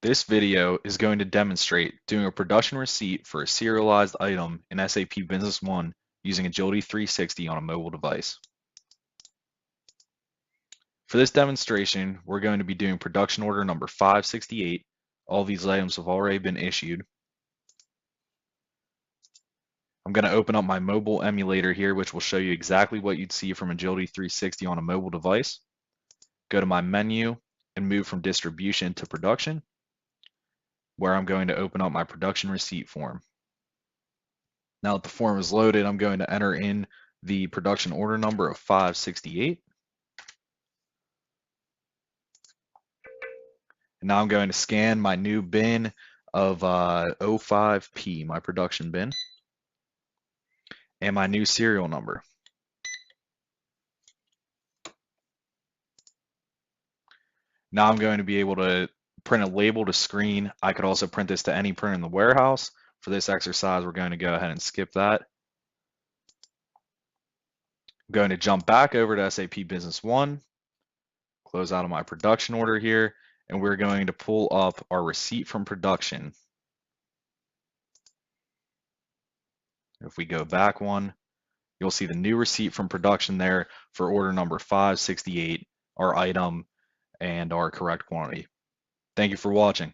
This video is going to demonstrate doing a production receipt for a serialized item in SAP Business One using Agility 360 on a mobile device. For this demonstration, we're going to be doing production order number 568. All these items have already been issued. I'm going to open up my mobile emulator here, which will show you exactly what you'd see from Agility 360 on a mobile device. Go to my menu and move from distribution to production, where I'm going to open up my production receipt form. Now that the form is loaded, I'm going to enter in the production order number of 568. And now I'm going to scan my new bin of 05P, my production bin, and my new serial number. Now I'm going to be able to print a label to screen. I could also print this to any printer in the warehouse. For this exercise, we're going to go ahead and skip that. I'm going to jump back over to SAP Business One, close out of my production order here, and we're going to pull up our receipt from production. If we go back one, you'll see the new receipt from production there for order number 568, our item and our correct quantity. Thank you for watching.